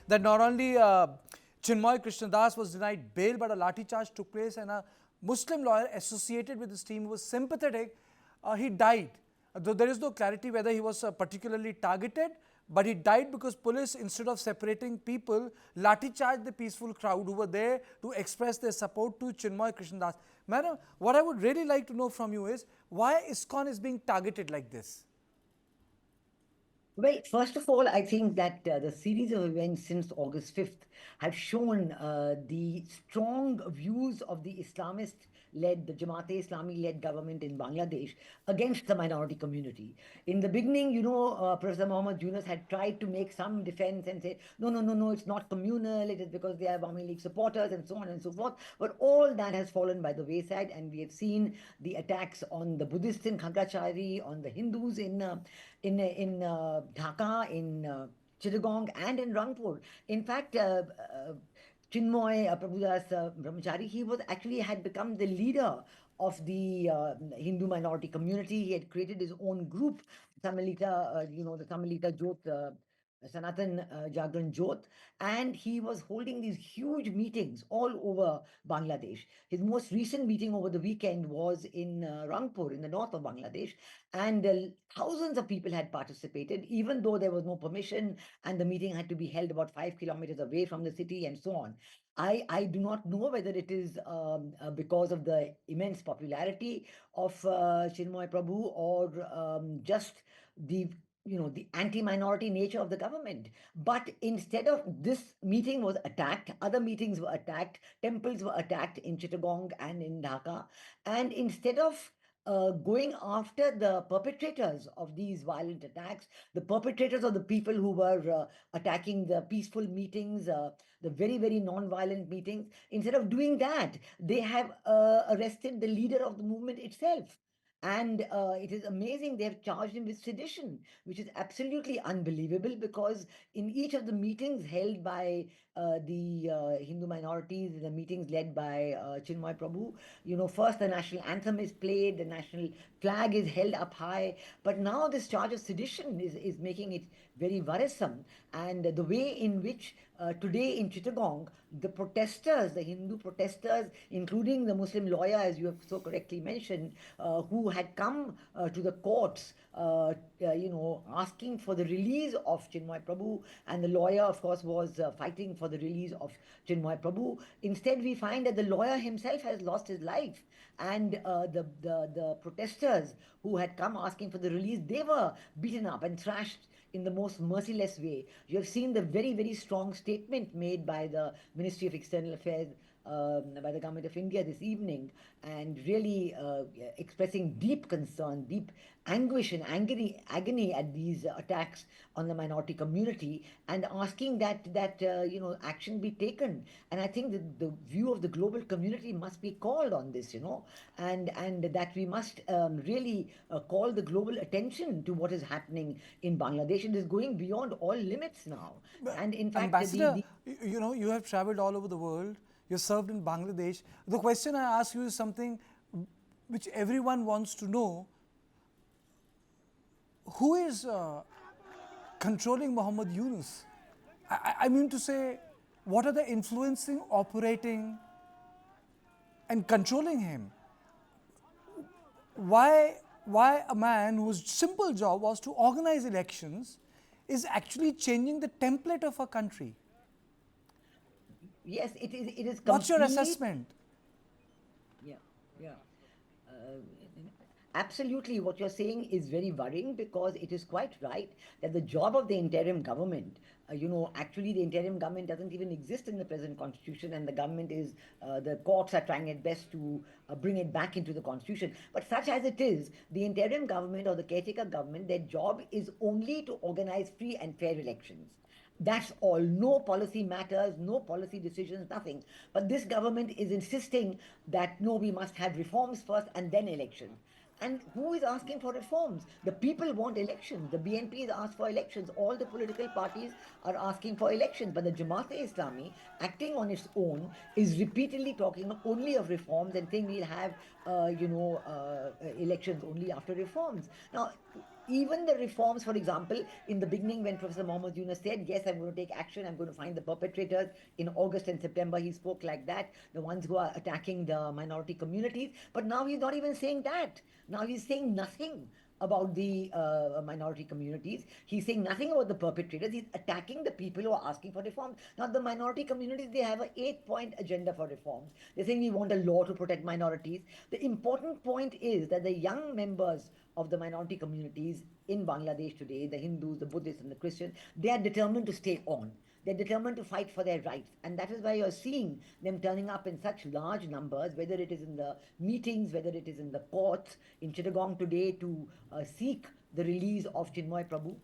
that not only Chinmoy Krishnadas was denied bail, but a lathi charge took place, and a Muslim lawyer associated with this team who was sympathetic, he died. Though there is no clarity whether he was particularly targeted, but he died because police, instead of separating people, lathi charged the peaceful crowd who were there to express their support to Chinmoy Krishnadas. Madam, what I would really like to know from you is why ISKCON is being targeted like this? Well, first of all, I think that the series of events since August 5th have shown the strong views of the Islamist-led, the Jamaat-e-Islami-led government in Bangladesh against the minority community. In the beginning, Professor Muhammad Yunus had tried to make some defense and say, no, no, no, no, it's not communal, it is because they are Awami League supporters and so on and so forth. But all that has fallen by the wayside, and we have seen the attacks on the Buddhists in Khadrachari, on the Hindus in Dhaka, in Chittagong, and in Rangpur. In fact, Chinmoy Prabhudas Brahmachari, he was actually had become the leader of the Hindu minority community. He had created his own group, Sammilita, the Sammilita Jote, Sanatan Jagran Jote, and he was holding these huge meetings all over Bangladesh. His most recent meeting over the weekend was in Rangpur, in the north of Bangladesh, and thousands of people had participated, even though there was no permission, and the meeting had to be held about 5 kilometers away from the city, and so on. I do not know whether it is because of the immense popularity of Chinmoy Prabhu, or just the the anti-minority nature of the government. But instead of this meeting was attacked, other meetings were attacked, temples were attacked in Chittagong and in Dhaka, and instead of going after the perpetrators of these violent attacks, the perpetrators of the people who were attacking the peaceful meetings, the very, very non-violent meetings, instead of doing that, they have arrested the leader of the movement itself. And it is amazing they have charged him with sedition, which is absolutely unbelievable, because in each of the meetings held by the Hindu minorities, the meetings led by Chinmoy Prabhu, first the national anthem is played, the national flag is held up high, but now this charge of sedition is making it very worrisome. And the way in which today in Chittagong, the protesters, the Hindu protesters, including the Muslim lawyer, as you have so correctly mentioned, who had come to the courts, asking for the release of Chinmoy Prabhu, and the lawyer, of course, was fighting for the release of Chinmoy Prabhu. Instead, we find that the lawyer himself has lost his life, and the protesters who had come asking for the release, they were beaten up and thrashed in the most merciless way. You have seen the very, very strong statement made by the Ministry of External Affairs, by the Government of India this evening, and really expressing deep concern, deep anguish and agony at these attacks on the minority community, and asking that action be taken. And I think that the view of the global community must be called on this, and that we must really call the global attention to what is happening in Bangladesh. It is going beyond all limits now. And in fact, Ambassador, you have traveled all over the world. You served in Bangladesh. The question I ask you is something which everyone wants to know. Who is controlling Muhammad Yunus? I mean to say, what are the influencing, operating, and controlling him? Why a man whose simple job was to organize elections is actually changing the template of a country? yes, it is What's your complete. assessment? Yeah, yeah. Uh, Absolutely, what you're saying is very worrying, because it is quite right that the job of the interim government, actually the interim government doesn't even exist in the present constitution, and the government the courts are trying at best to bring it back into the constitution. But such as it is, the interim government or the caretaker government, their job is only to organize free and fair elections. That's all. No policy matters, no policy decisions, nothing. But this government is insisting that no, we must have reforms first and then elections. And who is asking for reforms? The people want elections. The BNP has asked for elections. All the political parties are asking for elections. But the Jamaat-e-Islami, acting on its own, is repeatedly talking only of reforms and saying we'll have, elections only after reforms. Now, Even the reforms, for example, in the beginning when Professor Mohammed Yunus said, yes, I'm going to take action, I'm going to find the perpetrators, in August and September he spoke like that, the ones who are attacking the minority communities. But now he's not even saying that. Now he's saying nothing about the minority communities. He's saying nothing about the perpetrators. He's attacking the people who are asking for reforms. Now, the minority communities, they have an 8-point agenda for reforms. They're saying we want a law to protect minorities. The important point is that the young members of the minority communities in Bangladesh today, the Hindus, the Buddhists, and the Christians, they are determined to stay on. They're determined to fight for their rights. And that is why you're seeing them turning up in such large numbers, whether it is in the meetings, whether it is in the courts, in Chittagong today to seek the release of Chinmoy Prabhu.